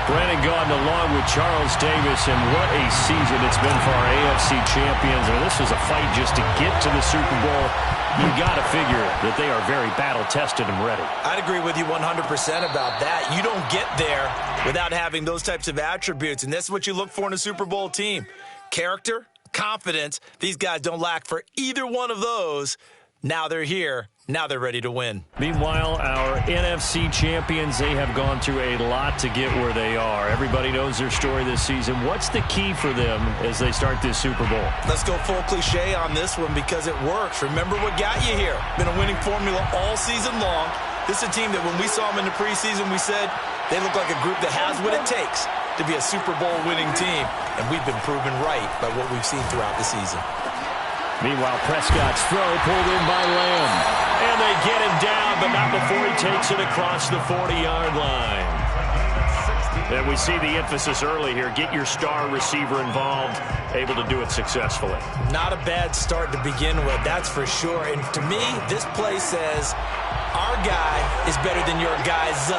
Brandon Gaudin along with Charles Davis, and what a season it's been for our AFC champions. And this was a fight just to get to the Super Bowl. You got to figure that they are very battle-tested and ready. I'd agree with you 100% about that. You don't get there without having those types of attributes, and that's what you look for in a Super Bowl team. Character, confidence. These guys don't lack for either one of those. Now they're here. Now they're ready to win. Meanwhile, our NFC champions, they have gone through a lot to get where they are. Everybody knows their story this season. What's the key for them as they start this Super Bowl? Let's go full cliche on this one because it works. Remember what got you here. Been a winning formula all season long. This is a team that when we saw them in the preseason, we said they look like a group that has what it takes to be a Super Bowl winning team. And we've been proven right by what we've seen throughout the season. Meanwhile, Prescott's throw pulled in by Lamb. And they get him down, but not before he takes it across the 40-yard line. And we see the emphasis early here. Get your star receiver involved, able to do it successfully. Not a bad start to begin with, that's for sure. And to me, this play says our guy is better than your guy's.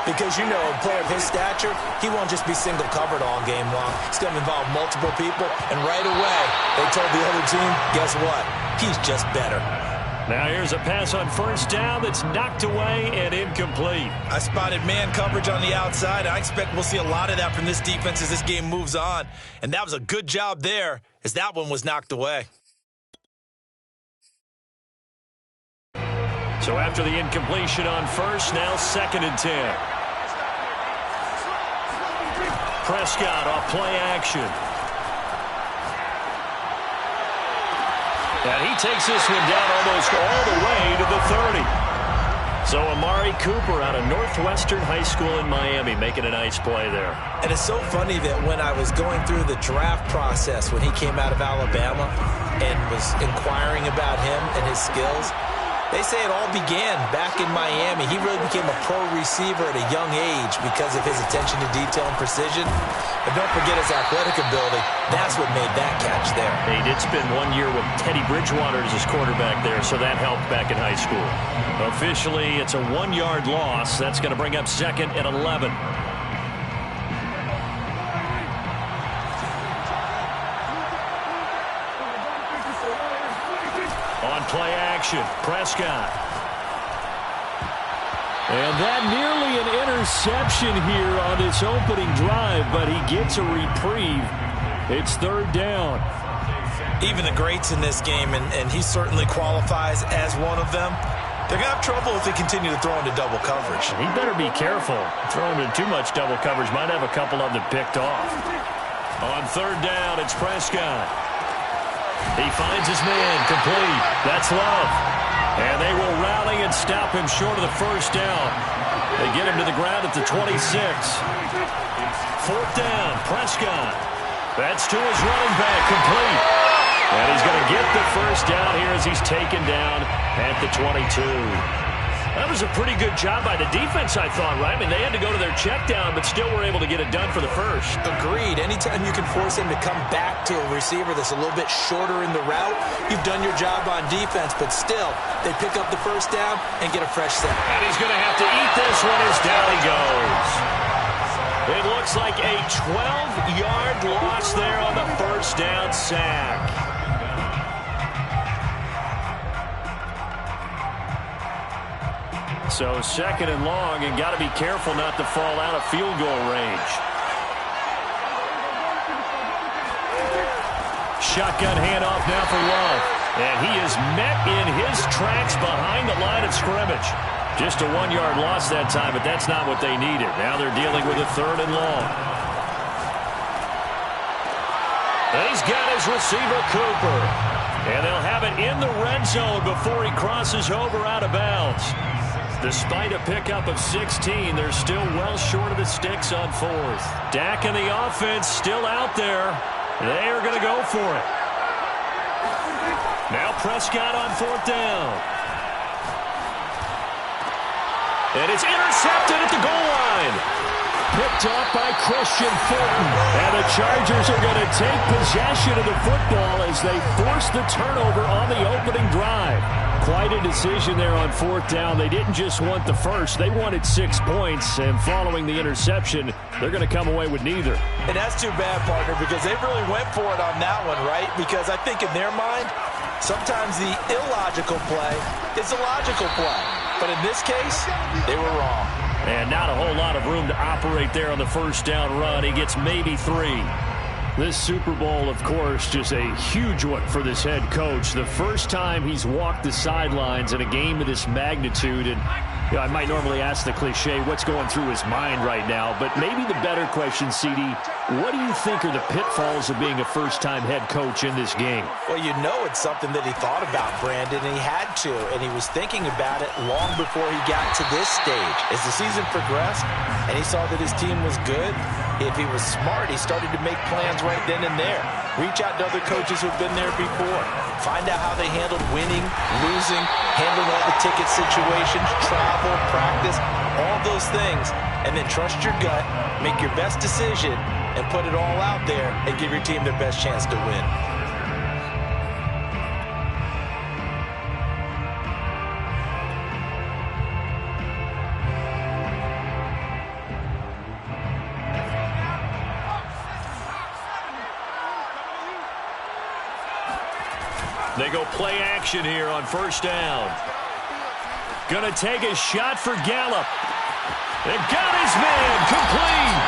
Because, you know, a player of his stature, he won't just be single covered all game long. It's going to involve multiple people. And right away, they told the other team, guess what? He's just better. Now here's a pass on first down that's knocked away and incomplete. I spotted man coverage on the outside. I expect we'll see a lot of that from this defense as this game moves on. And that was a good job there as that one was knocked away. So after the incompletion on first, now 2nd and 10. Prescott off play action. And he takes this one down almost all the way to the 30. So Amari Cooper out of Northwestern High School in Miami making a nice play there. And it's so funny that when I was going through the draft process when he came out of Alabama and was inquiring about him and his skills, they say it all began back in Miami. He really became a pro receiver at a young age because of his attention to detail and precision. But don't forget his athletic ability. That's what made that catch there. He did spend 1 year with Teddy Bridgewater as his quarterback there, so that helped back in high school. Officially, it's a 1-yard loss. That's going to bring up 2nd and 11. Play action, Prescott. And that nearly an interception here on this opening drive, but he gets a reprieve. It's 3rd down. Even the greats in this game, and he certainly qualifies as one of them, they're going to have trouble if they continue to throw into double coverage. He better be careful. Throwing into too much double coverage might have a couple of them picked off. On 3rd down, it's Prescott. He finds his man, complete. That's Love. And they will rally and stop him short of the first down. They get him to the ground at the 26. 4th down, Prescott. That's to his running back, complete. And he's going to get the first down here as he's taken down at the 22. That was a pretty good job by the defense, I thought, right? I mean, they had to go to their check down, but still were able to get it done for the first. Agreed. Anytime you can force him to come back to a receiver that's a little bit shorter in the route, you've done your job on defense, but still, they pick up the first down and get a fresh set. And he's going to have to eat this one as down he goes. It looks like a 12-yard loss there on the first down sack. So 2nd and long, and got to be careful not to fall out of field goal range. Shotgun handoff now for Love. And he is met in his tracks behind the line of scrimmage. Just a 1-yard loss that time, but that's not what they needed. Now they're dealing with a 3rd and long. He's got his receiver, Cooper. And they'll have it in the red zone before he crosses over out of bounds. Despite a pickup of 16, they're still well short of the sticks on 4th. Dak and the offense still out there. They are going to go for it. Now Prescott on 4th down. And it's intercepted at the goal line. Picked picked off by Christian Fulton. And the Chargers are going to take possession of the football as they force the turnover on the opening drive. Quite a decision there on fourth down. They didn't just want the first. They wanted 6 points. And following the interception, they're going to come away with neither. And that's too bad, partner, because they really went for it on that one, right? Because I think in their mind, sometimes the illogical play is a logical play. But in this case, they were wrong. And not a whole lot of room to operate there on the first down run. He gets maybe 3. This Super Bowl, of course, just a huge one for this head coach. The first time he's walked the sidelines in a game of this magnitude. And you know, I might normally ask the cliche, what's going through his mind right now? But maybe the better question, CD, what do you think are the pitfalls of being a first-time head coach in this game? Well, you know it's something that he thought about, Brandon, and he had to. And he was thinking about it long before he got to this stage. As the season progressed and he saw that his team was good, if he was smart, he started to make plans right then and there. Reach out to other coaches who've been there before. Find out how they handled winning, losing, handling all the ticket situations, travel, practice, all those things. And then trust your gut, make your best decision, and put it all out there and give your team their best chance to win. They go play action here on first down. Gonna take a shot for Gallup. They got his man complete.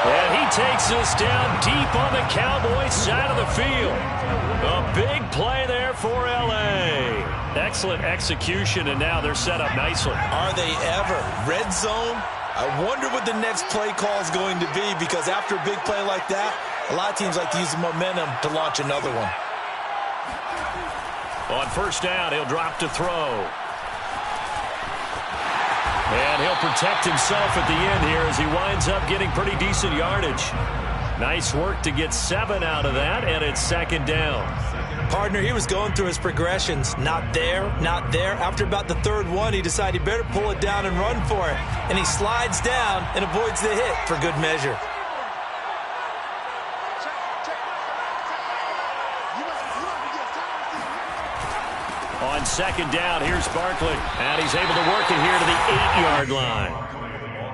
And he takes us down deep on the Cowboys side of the field. A big play there for L.A. Excellent execution, and now they're set up nicely. Are they ever? Red zone? I wonder what the next play call is going to be, because after a big play like that, a lot of teams like to use the momentum to launch another one. On first down, he'll drop to throw. And he'll protect himself at the end here as he winds up getting pretty decent yardage. Nice work to get 7 out of that, and it's second down. Partner, he was going through his progressions. Not there, not there. After about the third one, he decided he better pull it down and run for it. And he slides down and avoids the hit for good measure. On second down, here's Barkley. And he's able to work it here to the 8-yard line.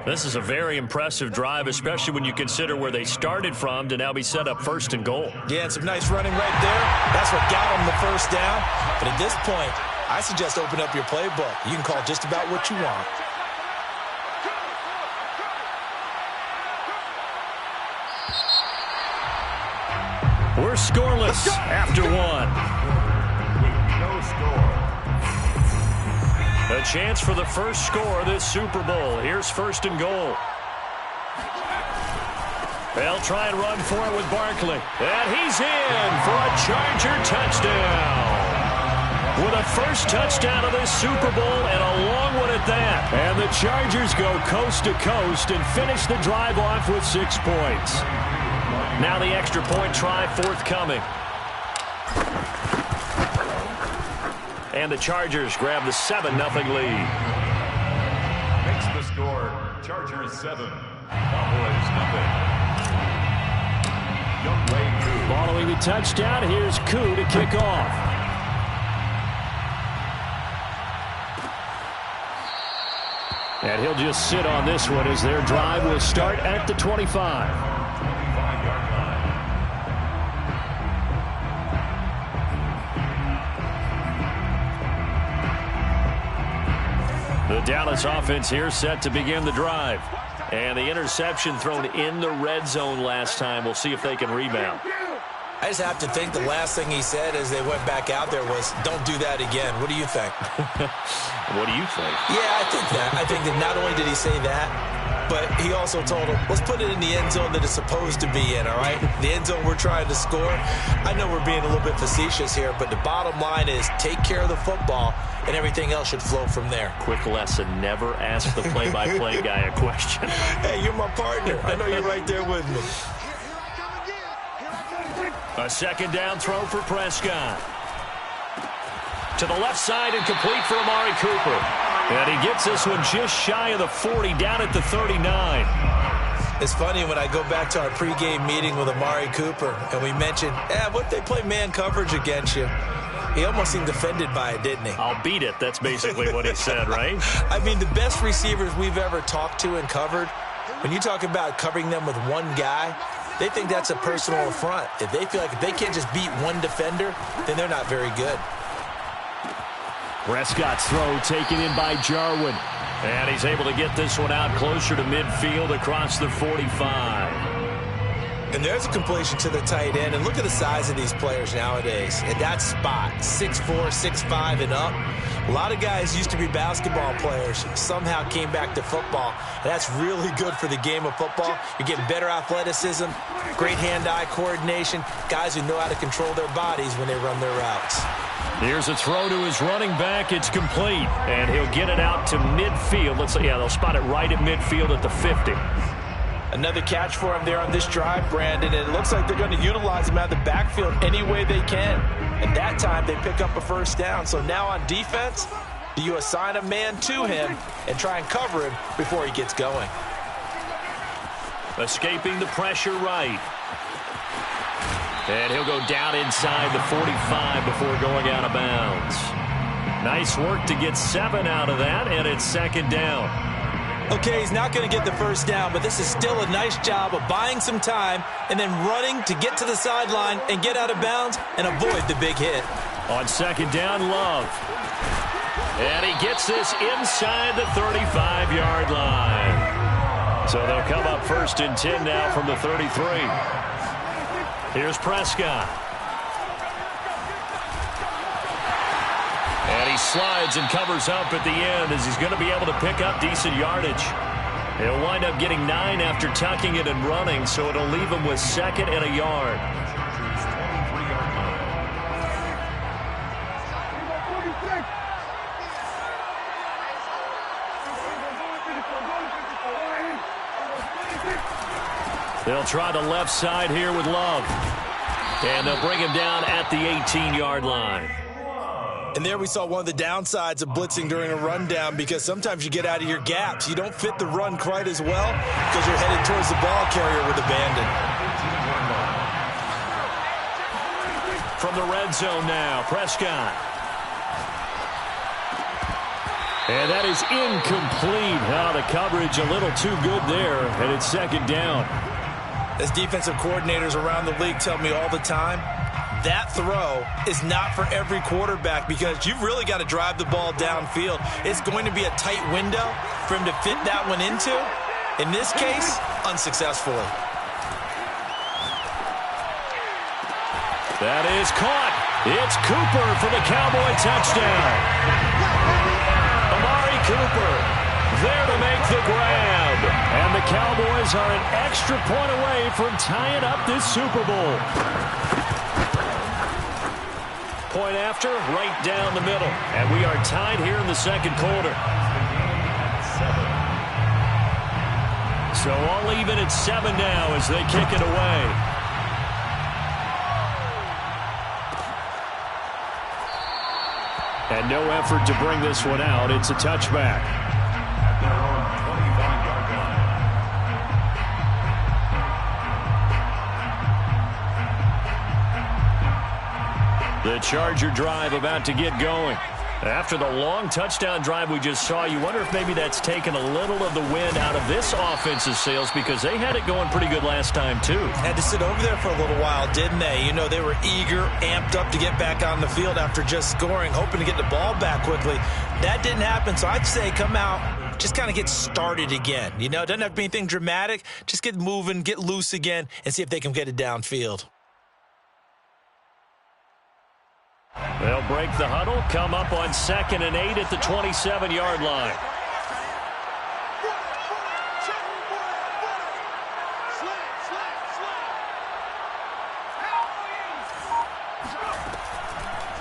This is a very impressive drive, especially when you consider where they started from to now be set up first and goal. Yeah, and some nice running right there. That's what got him the first down. But at this point, I suggest open up your playbook. You can call just about what you want. We're scoreless after one. A chance for the first score of this Super Bowl. Here's first and goal. They'll try and run for it with Barkley. And he's in for a Charger touchdown. With a first touchdown of this Super Bowl and a long one at that. And the Chargers go coast to coast and finish the drive off with 6 points. Now the extra point try forthcoming. And the Chargers grab the 7-0 lead. Makes the score, Chargers 7, Cowboys 0. Younghoe Koo. Following the touchdown, here's Koo to kick off. And he'll just sit on this one as their drive will start at the 25. The Dallas offense here set to begin the drive. And the interception thrown in the red zone last time. We'll see if they can rebound. I just have to think the last thing he said as they went back out there was, don't do that again. What do you think? What do you think? Yeah, I think that. I think that not only did he say that, but he also told him, let's put it in the end zone that it's supposed to be in, all right? The end zone we're trying to score. I know we're being a little bit facetious here, but the bottom line is take care of the football, and everything else should flow from there. Quick lesson, never ask the play-by-play guy a question. Hey, you're my partner. I know you're right there with me. A second down throw for Prescott. To the left side and complete for Amari Cooper. And he gets this one just shy of the 40, down at the 39. It's funny when I go back to our pregame meeting with Amari Cooper and we mentioned, what if they play man coverage against you? He almost seemed offended by it, didn't he? I'll beat it. That's basically what he said, right? I mean, the best receivers we've ever talked to and covered, when you talk about covering them with one guy, they think that's a personal affront. If they feel like if they can't just beat one defender, then they're not very good. Prescott's throw taken in by Jarwin. And he's able to get this one out closer to midfield across the 45. And there's a completion to the tight end. And look at the size of these players nowadays. At that spot, 6'4", 6'5", and up. A lot of guys used to be basketball players, somehow came back to football. And that's really good for the game of football. You're getting better athleticism, great hand-eye coordination, guys who know how to control their bodies when they run their routes. Here's a throw to his running back. It's complete. And he'll get it out to midfield. They'll spot it right at midfield at the 50. Another catch for him there on this drive, Brandon. And it looks like they're going to utilize him out of the backfield any way they can. And that time they pick up a first down. So now on defense, do you assign a man to him and try and cover him before he gets going? Escaping the pressure right. And he'll go down inside the 45 before going out of bounds. Nice work to get 7 out of that, and it's second down. Okay, he's not going to get the first down, but this is still a nice job of buying some time and then running to get to the sideline and get out of bounds and avoid the big hit. On second down, Love. And he gets this inside the 35-yard line. So they'll come up first and 10 now from the 33. Here's Prescott. And he slides and covers up at the end as he's going to be able to pick up decent yardage. He'll wind up getting 9 after tucking it and running, so it'll leave him with 2nd and a yard. They'll try the left side here with Love. And they'll bring him down at the 18-yard line. And there we saw one of the downsides of blitzing during a rundown, because sometimes you get out of your gaps. You don't fit the run quite as well because you're headed towards the ball carrier with abandon. From the red zone now, Prescott. And that is incomplete. The coverage a little too good there, and it's second down. As defensive coordinators around the league tell me all the time, that throw is not for every quarterback because you've really got to drive the ball downfield. It's going to be a tight window for him to fit that one into. In this case, unsuccessfully. That is caught. It's Cooper for the Cowboy touchdown. Amari Cooper there to make the grab. And the Cowboys are an extra point away from tying up this Super Bowl. Point after, right down the middle. And we are tied here in the second quarter. So all even at 7 now as they kick it away. And no effort to bring this one out. It's a touchback. At their own 25-yard line. The Charger drive about to get going. After the long touchdown drive we just saw, you wonder if maybe that's taken a little of the wind out of this offense's sails, because they had it going pretty good last time too. Had to sit over there for a little while, didn't they? You know, they were eager, amped up to get back on the field after just scoring, hoping to get the ball back quickly. That didn't happen, so I'd say come out, just kind of get started again. You know, it doesn't have to be anything dramatic. Just get moving, get loose again, and see if they can get it downfield. They'll break the huddle, come up on 2nd and 8 at the 27-yard line.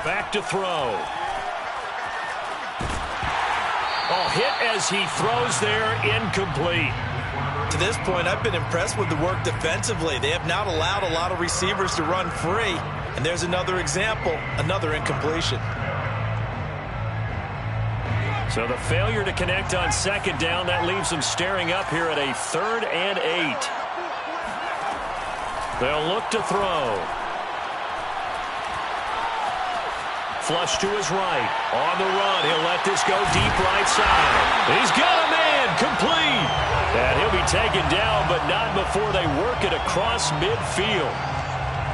Back to throw. Oh, hit as he throws there, incomplete. To this point, I've been impressed with the work defensively. They have not allowed a lot of receivers to run free. And there's another example, another incompletion. So the failure to connect on second down, that leaves them staring up here at a 3rd and 8. They'll look to throw. Flush to his right. On the run. He'll let this go deep right side. He's got a man. Complete. And he'll be taken down, but not before they work it across midfield.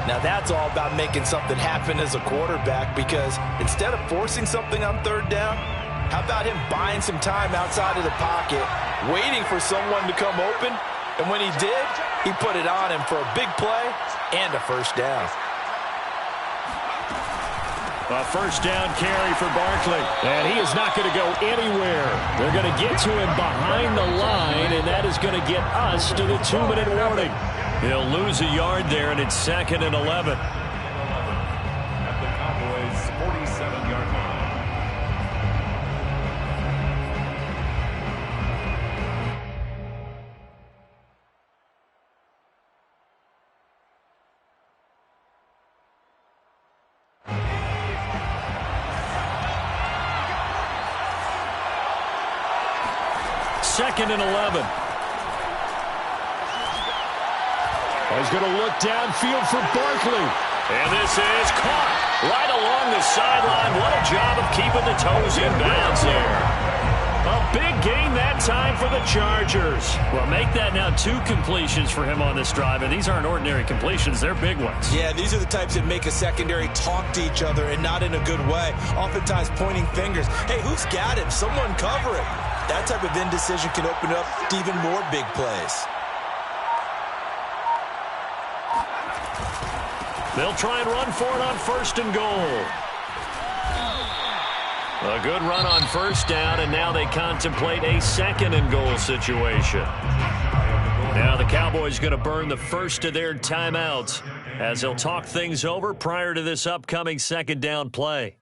Now that's all about making something happen as a quarterback, because instead of forcing something on 3rd down, how about him buying some time outside of the pocket, waiting for someone to come open, and when he did, he put it on him for a big play and a 1st down. A 1st down carry for Barkley. And he is not going to go anywhere. They're going to get to him behind the line, and that is going to get us to the 2-minute warning. He'll lose a yard there, and it's 2nd and 11. At the Cowboys' 47-yard line. Second and 11. He's going to look downfield for Barkley. And this is caught right along the sideline. What a job of keeping the toes in bounds there. A big gain that time for the Chargers. Well, make that now 2 completions for him on this drive, and these aren't ordinary completions. They're big ones. Yeah, these are the types that make a secondary talk to each other, and not in a good way. Oftentimes pointing fingers. Hey, who's got him? Someone cover it. That type of indecision can open up to even more big plays. They'll try and run for it on 1st and goal. A good run on 1st down, and now they contemplate a 2nd and goal situation. Now the Cowboys going to burn the first of their timeouts as they'll talk things over prior to this upcoming 2nd down play.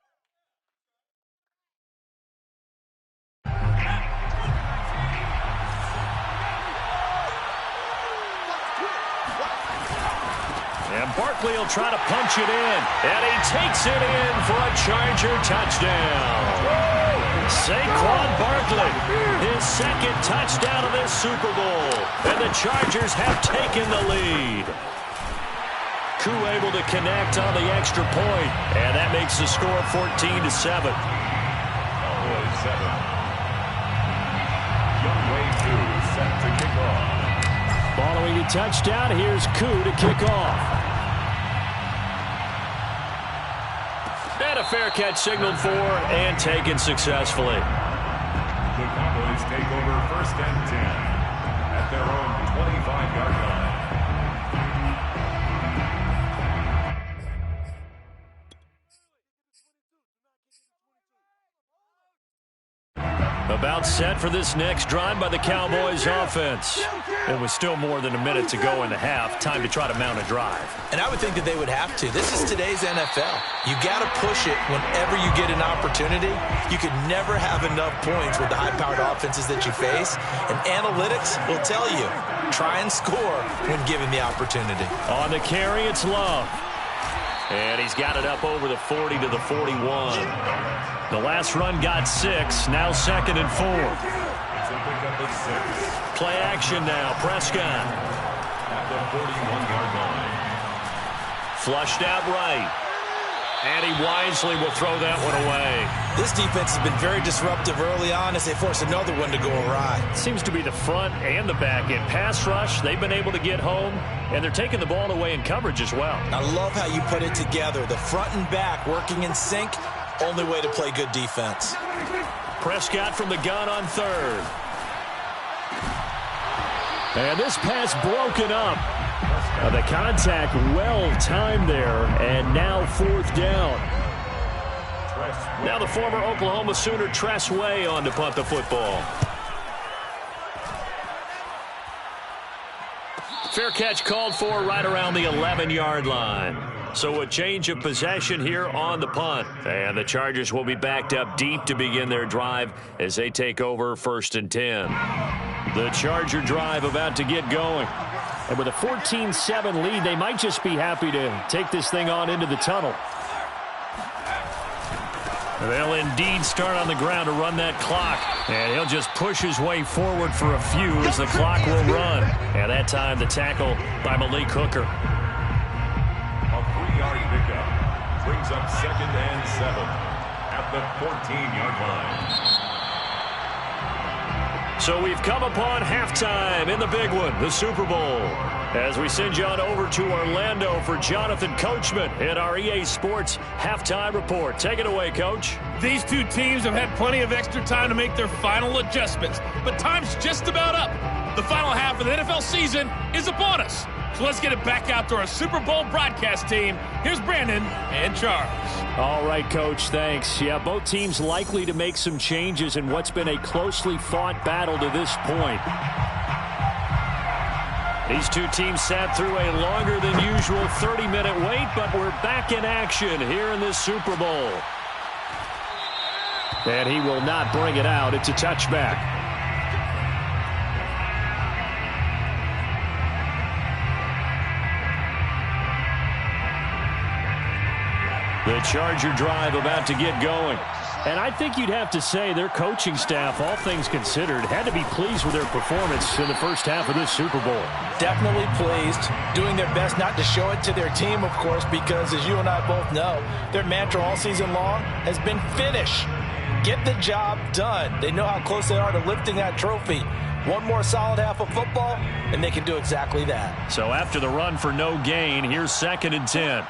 And Barkley will try to punch it in. And he takes it in for a Charger touchdown. Saquon Barkley, his 2nd touchdown of this Super Bowl. And the Chargers have taken the lead. Koo able to connect on the extra point. And that makes the score 14-7. Cowboys 7. Younghoe Koo set to kick off. Following the touchdown, here's Koo to kick off. And a fair catch signaled for and taken successfully. The Cowboys take over 1st and 10 at their own 25-yard line. About set for this next drive by the Cowboys offense. It was still more than a minute to go in the half. Time to try to mount a drive. And I would think that they would have to. This is today's NFL. You got to push it whenever you get an opportunity. You could never have enough points with the high-powered offenses that you face. And analytics will tell you, try and score when given the opportunity. On the carry, it's Love. And he's got it up over the 40 to the 41. The last run got 6. Now 2nd and 4. It's a pickup of 6. Play action now. Prescott. At the 41-yard line. Flushed out right. And he wisely will throw that one away. This defense has been very disruptive early on as they force another one to go awry. Seems to be the front and the back end. Pass rush, they've been able to get home, and they're taking the ball away in coverage as well. I love how you put it together. The front and back working in sync, only way to play good defense. Prescott from the gun on 3rd. And this pass broken up. The contact well timed there, and now 4th down. Now the former Oklahoma Sooner Tress Way on to punt the football. Fair catch called for right around the 11-yard line. So a change of possession here on the punt. And the Chargers will be backed up deep to begin their drive as they take over 1st and 10. The Charger drive about to get going. And with a 14-7 lead, they might just be happy to take this thing on into the tunnel. They'll indeed start on the ground to run that clock. And he'll just push his way forward for a few as the clock will run. And that time the tackle by Malik Hooker. A 3-yard pickup brings up 2nd and 7 at the 14-yard line. So we've come upon halftime in the big one, the Super Bowl. As we send you on over to Orlando for Jonathan Coachman in our EA Sports Halftime Report. Take it away, Coach. These two teams have had plenty of extra time to make their final adjustments, but time's just about up. The final half of the NFL season is upon us. So let's get it back out to our Super Bowl broadcast team. Here's Brandon and Charles. All right, Coach, thanks. Yeah, both teams likely to make some changes in what's been a closely fought battle to this point. These two teams sat through a longer than usual 30-minute wait, but we're back in action here in this Super Bowl. And he will not bring it out. It's a touchback. The Charger drive about to get going. And I think you'd have to say their coaching staff, all things considered, had to be pleased with their performance in the first half of this Super Bowl. Definitely pleased, doing their best not to show it to their team, of course, because as you and I both know, their mantra all season long has been finish. Get the job done. They know how close they are to lifting that trophy. One more solid half of football, and they can do exactly that. So after the run for no gain, here's 2nd and 10.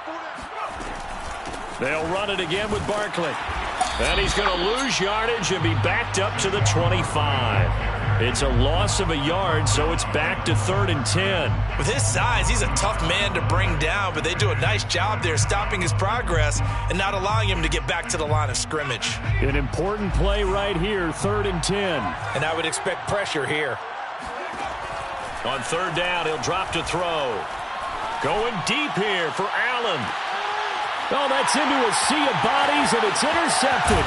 They'll run it again with Barkley. And he's going to lose yardage and be backed up to the 25. It's a loss of a yard, so it's back to 3rd and 10. With his size, he's a tough man to bring down, but they do a nice job there stopping his progress and not allowing him to get back to the line of scrimmage. An important play right here, 3rd and 10. And I would expect pressure here. On 3rd down, he'll drop to throw. Going deep here for Allen. Oh, that's into a sea of bodies, and it's intercepted.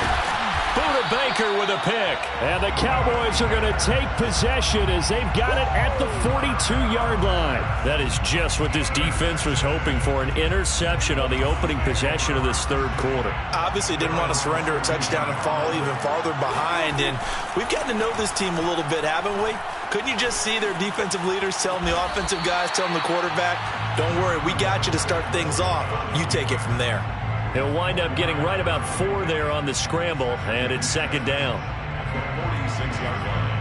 Buda Baker with a pick. And the Cowboys are going to take possession as they've got it at the 42-yard line. That is just what this defense was hoping for, an interception on the opening possession of this 3rd quarter. Obviously didn't want to surrender a touchdown and fall even farther behind. And we've gotten to know this team a little bit, haven't we? Couldn't you just see their defensive leaders telling the offensive guys, telling the quarterback, don't worry, we got you to start things off. You take it from there. He'll wind up getting right about 4 there on the scramble, and it's 2nd down. 46-yard line.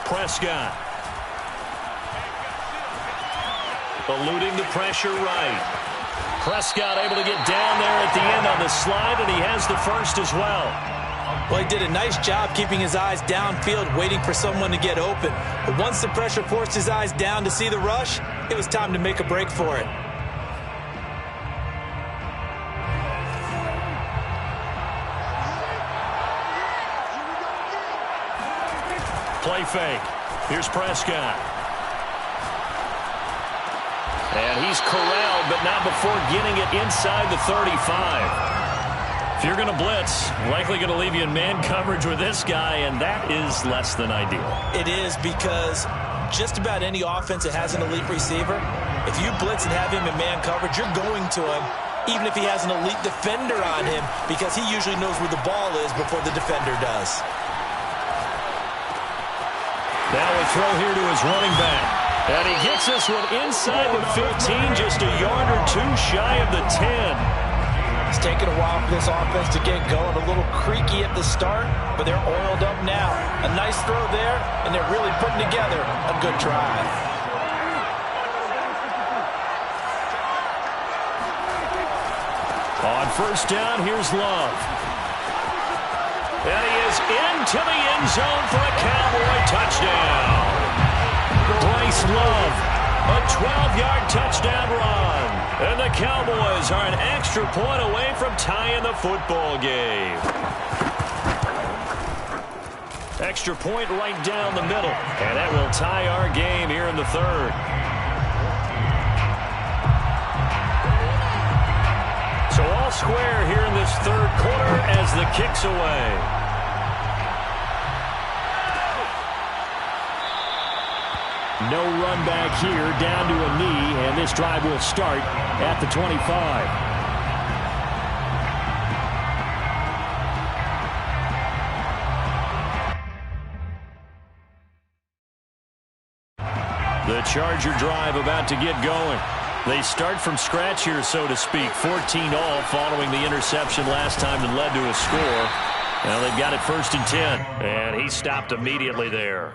Prescott. Eluding the pressure right. Prescott able to get down there at the end on the slide, and he has the first as well. Well, he did a nice job keeping his eyes downfield, waiting for someone to get open. But once the pressure forced his eyes down to see the rush, it was time to make a break for it. Play fake. Here's Prescott. And he's corralled, but not before getting it inside the 35. If you're going to blitz, likely going to leave you in man coverage with this guy, and that is less than ideal. It is, because just about any offense that has an elite receiver, if you blitz and have him in man coverage, you're going to him, even if he has an elite defender on him, because he usually knows where the ball is before the defender does. Now a throw here to his running back. And he gets this one inside the 15, just a yard or two shy of the 10. It's taken a while for this offense to get going. A little creaky at the start, but they're oiled up now. A nice throw there, and they're really putting together a good drive. On 1st down, here's Love. And he is into the end zone for a Cowboy touchdown. Bryce Love, a 12-yard touchdown run. And the Cowboys are an extra point away from tying the football game. Extra point right down the middle. And that will tie our game here in the 3rd. So all square here in this 3rd quarter as the kick's away. No run back here, down to a knee, and this drive will start at the 25. The Charger drive about to get going. They start from scratch here, so to speak. 14 all following the interception last time that led to a score. Now they've got it 1st and 10. And he stopped immediately there.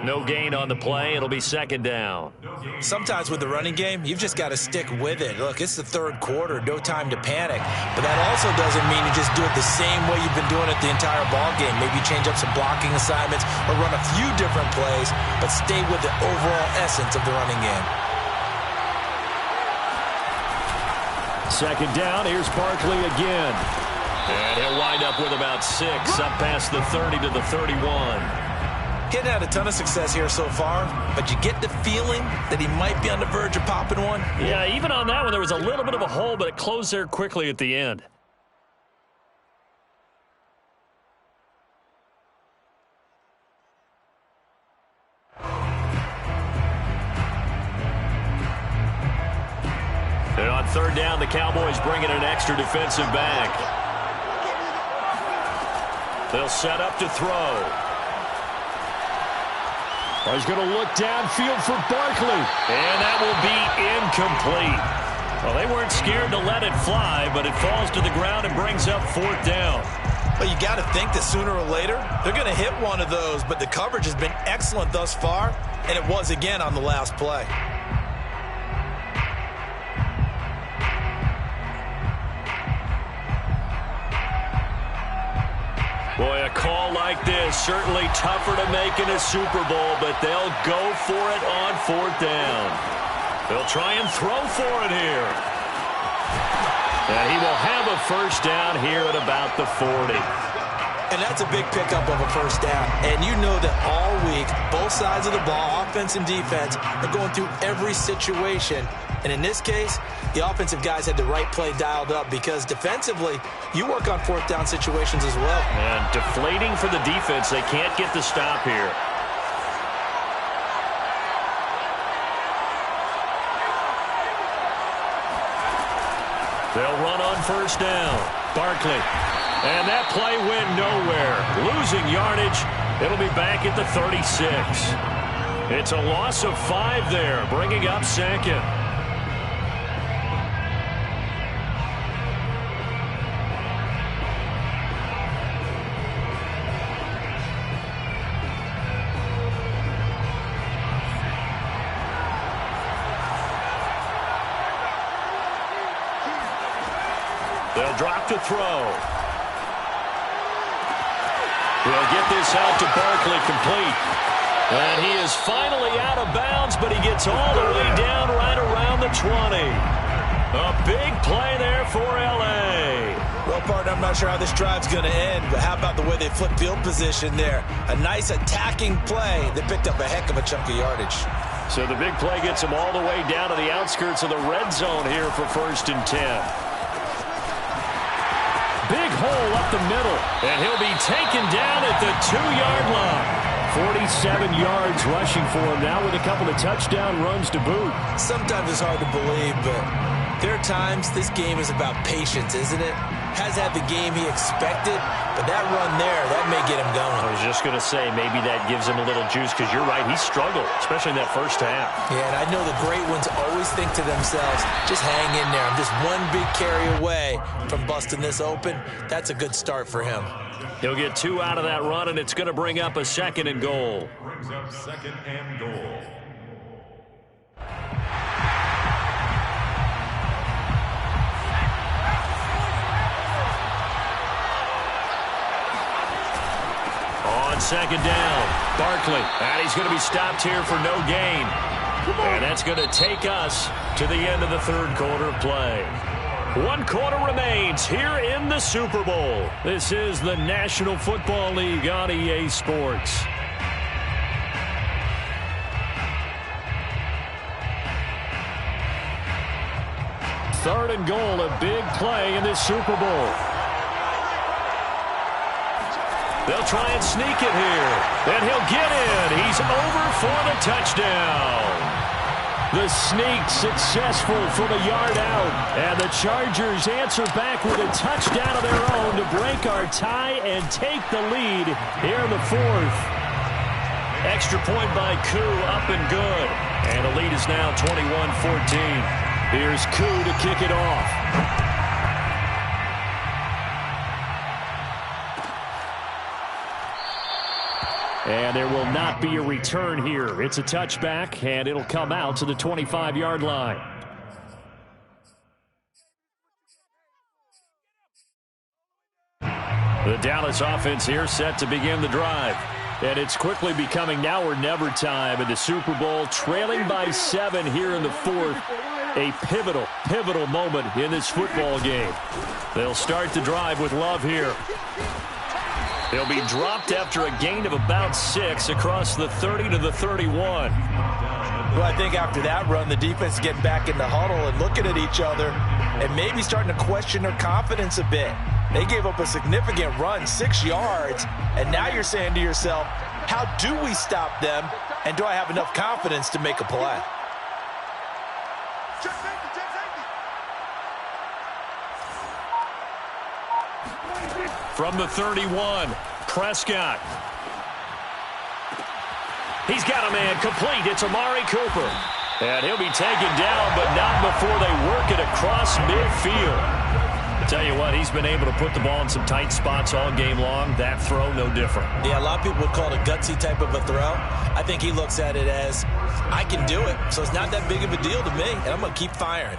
No gain on the play. It'll be 2nd down. Sometimes with the running game, you've just got to stick with it. Look, it's the 3rd quarter. No time to panic. But that also doesn't mean you just do it the same way you've been doing it the entire ball game. Maybe change up some blocking assignments or run a few different plays, but stay with the overall essence of the running game. 2nd down. Here's Barkley again. And he'll wind up with about 6, up past the 30 to the 31. Getting had a ton of success here so far, but you get the feeling that he might be on the verge of popping one. Yeah, even on that one, there was a little bit of a hole, but it closed there quickly at the end. And on 3rd down, the Cowboys bring in an extra defensive back. They'll set up to throw. He's going to look downfield for Barkley. And that will be incomplete. Well, they weren't scared to let it fly, but it falls to the ground and brings up 4th down. Well, you got to think that sooner or later, they're going to hit one of those, but the coverage has been excellent thus far, and it was again on the last play. Boy, a call like this, certainly tougher to make in a Super Bowl, but they'll go for it on 4th down. They'll try and throw for it here. And he will have a 1st down here at about the 40. And that's a big pickup of a 1st down. And you know that all week, both sides of the ball, offense and defense, are going through every situation. And in this case, the offensive guys had the right play dialed up because defensively, you work on 4th down situations as well. And deflating for the defense. They can't get the stop here. They'll run on 1st down. Barkley. And that play went nowhere. Losing yardage. It'll be back at the 36. It's a loss of 5 there, bringing up 2nd. They'll drop to throw. We'll get this out to Barkley, complete. And he is finally out of bounds, but he gets all the way down right around the 20. A big play there for L.A. Well, partner, I'm not sure how this drive's going to end, but how about the way they flip field position there? A nice attacking play that picked up a heck of a chunk of yardage. So the big play gets him all the way down to the outskirts of the red zone here for 1st and 10. Big hole up the middle, and he'll be taken down at the 2-yard line. 47 yards rushing for him now with a couple of touchdown runs to boot. Sometimes it's hard to believe, but there are times this game is about patience, isn't it? Has had the game he expected, but that run there, that may get him going. I was just going to say, maybe that gives him a little juice, because you're right, he struggled, especially in that 1st half. Yeah, and I know the great ones always think to themselves, just hang in there. I'm just one big carry away from busting this open. That's a good start for him. He'll get 2 out of that run, and it's going to bring up a 2nd and goal. Brings up 2nd and goal. On 2nd down, Barkley. And he's going to be stopped here for no gain. And that's going to take us to the end of the 3rd quarter of play. 1 quarter remains here in the Super Bowl. This is the National Football League on EA Sports. Third and goal, a big play in this Super Bowl. They'll try and sneak it here. And he'll get in. He's over for the touchdown. The sneak successful from a yard out. And the Chargers answer back with a touchdown of their own to break our tie and take the lead here in the fourth. Extra point by Koo, up and good. And the lead is now 21-14. Here's Koo to kick it off. And there will not be a return here. It's a touchback, and it'll come out to the 25-yard line. The Dallas offense here set to begin the drive. And it's quickly becoming now or never time in the Super Bowl, trailing by 7 here in the fourth. A pivotal moment in this football game. They'll start the drive with Love here. They'll be dropped after a gain of about 6 across the 30 to the 31. Well, I think after that run, the defense is getting back in the huddle and looking at each other and maybe starting to question their confidence a bit. They gave up a significant run, 6 yards, and now you're saying to yourself, how do we stop them, and do I have enough confidence to make a play? From the 31, Prescott. He's got a man complete. It's Amari Cooper. And he'll be taken down, but not before they work it across midfield. I tell you what, he's been able to put the ball in some tight spots all game long. That throw, no different. Yeah, a lot of people would call it a gutsy type of a throw. I think he looks at it as, I can do it, so it's not that big of a deal to me, and I'm going to keep firing.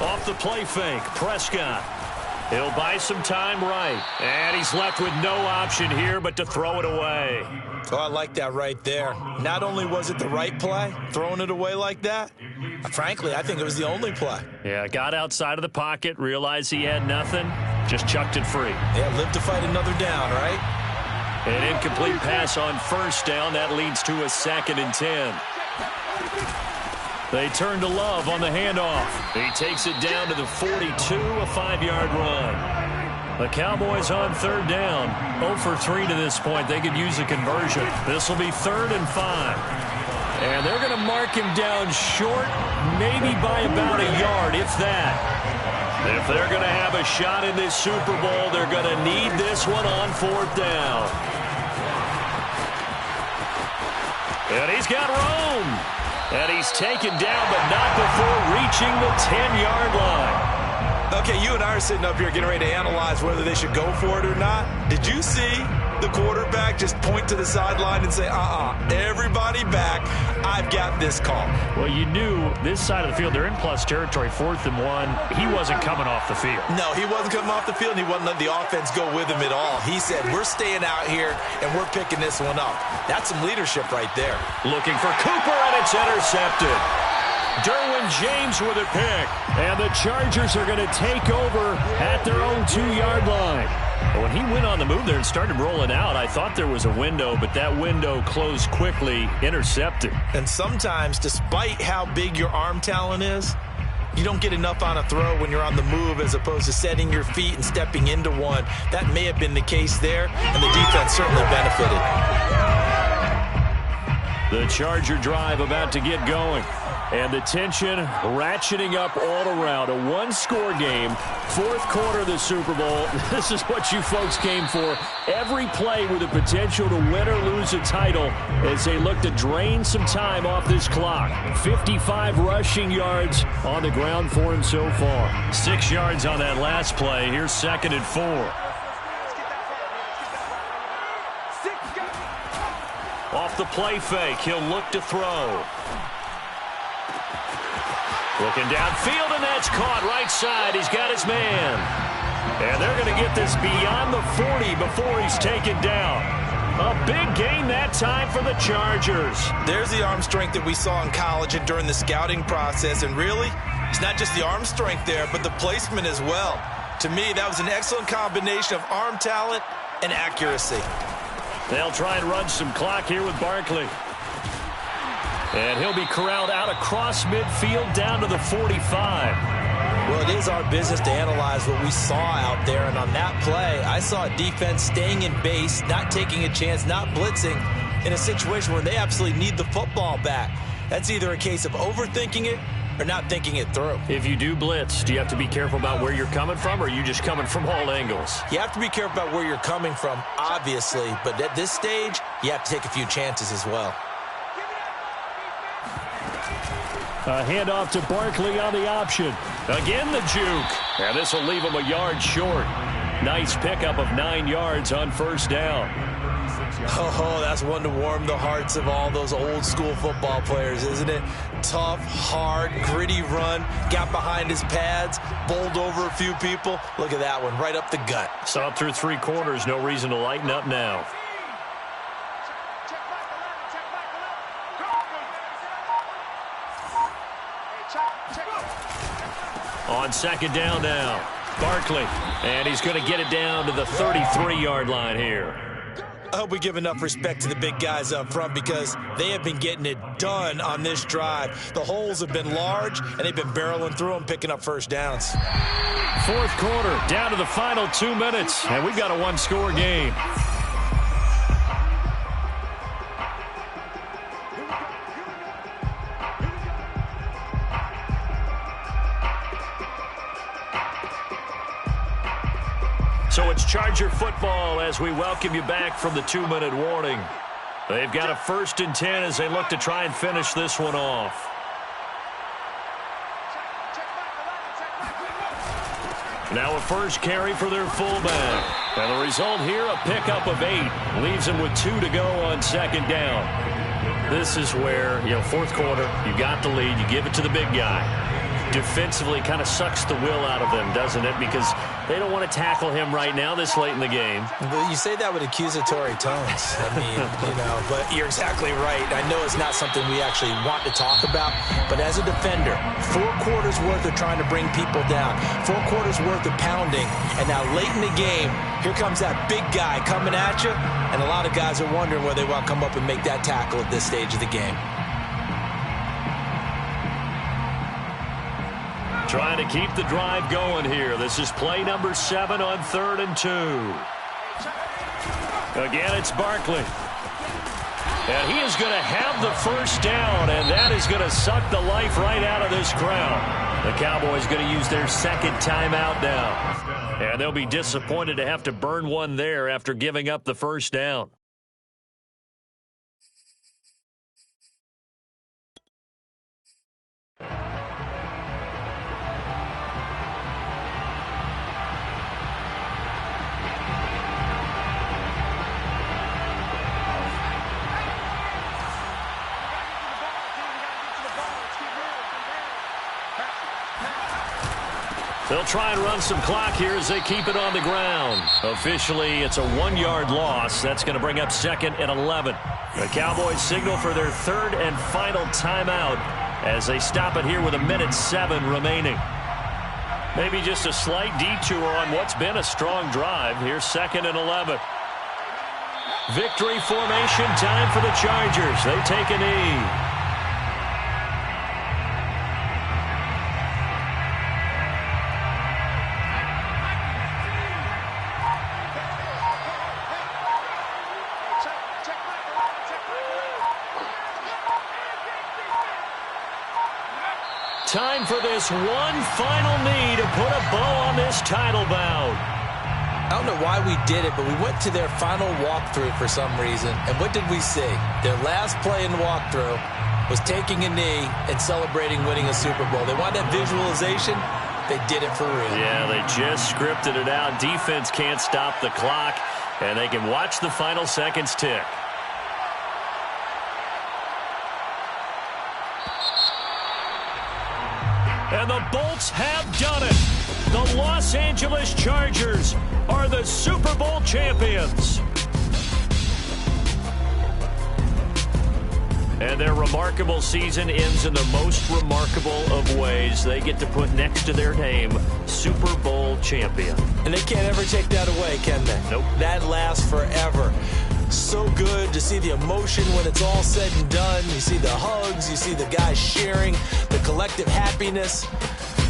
Off the play fake, Prescott. He'll buy some time right. And he's left with no option here but to throw it away. Oh, I like that right there. Not only was it the right play, throwing it away like that, frankly, I think it was the only play. Yeah, got outside of the pocket, realized he had nothing, just chucked it free. Yeah, live to fight another down, right? An incomplete pass on first down. That leads to a 2nd and 10. They turn to Love on the handoff. He takes it down to the 42, a 5-yard run. The Cowboys on 3rd down. 0 for 3 to this point. They could use a conversion. This will be 3rd and 5. And they're going to mark him down short, maybe by about a yard, if that. If they're going to have a shot in this Super Bowl, they're going to need this one on 4th down. And he's got room. And he's taken down, but not before reaching the 10-yard line. Okay, you and I are sitting up here getting ready to analyze whether they should go for it or not. Did you see the quarterback just point to the sideline and say, everybody back, I've got this call? Well, you knew this side of the field, they're in plus territory, 4th and 1. He wasn't coming off the field. No, he wasn't coming off the field, and he wasn't letting the offense go with him at all. He said, we're staying out here, and we're picking this one up. That's some leadership right there. Looking for Cooper, and it's intercepted. Derwin James with a pick. And the Chargers are going to take over at their own 2-yard line. When he went on the move there and started rolling out, I thought there was a window, but that window closed quickly, intercepted. And sometimes, despite how big your arm talent is, you don't get enough on a throw when you're on the move as opposed to setting your feet and stepping into one. That may have been the case there, and the defense certainly benefited. The Charger drive about to get going. And the tension ratcheting up all around. A 1-score game, 4th quarter of the Super Bowl. This is what you folks came for. Every play with the potential to win or lose a title as they look to drain some time off this clock. 55 rushing yards on the ground for him so far. 6 yards on that last play. Here's 2nd and 4. Off the play fake, he'll look to throw. Looking downfield, and that's caught right side. He's got his man. And they're going to get this beyond the 40 before he's taken down. A big gain that time for the Chargers. There's the arm strength that we saw in college and during the scouting process. And really, it's not just the arm strength there, but the placement as well. To me, that was an excellent combination of arm talent and accuracy. They'll try and run some clock here with Barkley. And he'll be corralled out across midfield down to the 45. Well, it is our business to analyze what we saw out there, and on that play, I saw a defense staying in base, not taking a chance, not blitzing in a situation where they absolutely need the football back. That's either a case of overthinking it or not thinking it through. If you do blitz, do you have to be careful about where you're coming from, or are you just coming from all angles? You have to be careful about where you're coming from, obviously, but at this stage, you have to take a few chances as well. A handoff to Barkley on the option. Again, the juke. And this will leave him a yard short. Nice pickup of 9 yards on first down. Oh, that's one to warm the hearts of all those old school football players, isn't it? Tough, hard, gritty run. Got behind his pads, bowled over a few people. Look at that one, right up the gut. Saw through 3 quarters. No reason to lighten up now. On second down now, Barkley, and he's going to get it down to the 33-yard line here. I hope we give enough respect to the big guys up front because they have been getting it done on this drive. The holes have been large, and they've been barreling through them, picking up first downs. Fourth quarter, down to the final 2 minutes, and we've got a one-score game. So it's Charger football as we welcome you back from the 2-minute warning. They've got a 1st and 10 as they look to try and finish this one off. Now a first carry for their fullback. And the result here, a pickup of 8. Leaves them with 2 to go on second down. This is where, fourth quarter, you got the lead, you give it to the big guy. Defensively kind of sucks the will out of them, doesn't it? Because they don't want to tackle him right now this late in the game. You say that with accusatory tones. I mean, but you're exactly right. I know it's not something we actually want to talk about, but as a defender, 4 quarters worth of trying to bring people down, 4 quarters worth of pounding, and now late in the game, here comes that big guy coming at you, and a lot of guys are wondering whether they want to come up and make that tackle at this stage of the game. Trying to keep the drive going here. This is play number 7 on 3rd and 2. Again, it's Barkley. And he is going to have the first down, and that is going to suck the life right out of this crowd. The Cowboys going to use their 2nd timeout now. And they'll be disappointed to have to burn one there after giving up the first down. They'll try and run some clock here as they keep it on the ground. Officially, it's a 1-yard loss. That's going to bring up 2nd and 11. The Cowboys signal for their 3rd and final timeout as they stop it here with 1:07 remaining. Maybe just a slight detour on what's been a strong drive. Here's 2nd and 11. Victory formation time for the Chargers. They take a knee. Time for this one final knee to put a bow on this title bout. I don't know why we did it, but we went to their final walkthrough for some reason. And what did we see? Their last play in walkthrough was taking a knee and celebrating winning a Super Bowl. They wanted that visualization. They did it for real. Yeah, they just scripted it out. Defense can't stop the clock, and they can watch the final seconds tick. And the Bolts have done it. The Los Angeles Chargers are the Super Bowl champions. And their remarkable season ends in the most remarkable of ways. They get to put next to their name, Super Bowl champion. And they can't ever take that away, can they? Nope. That lasts forever. So good to see the emotion when it's all said and done. You see the hugs, you see the guys cheering, the collective happiness.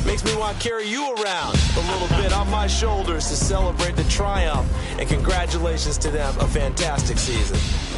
Makes me want to carry you around a little bit on my shoulders to celebrate the triumph. And congratulations to them, a fantastic season.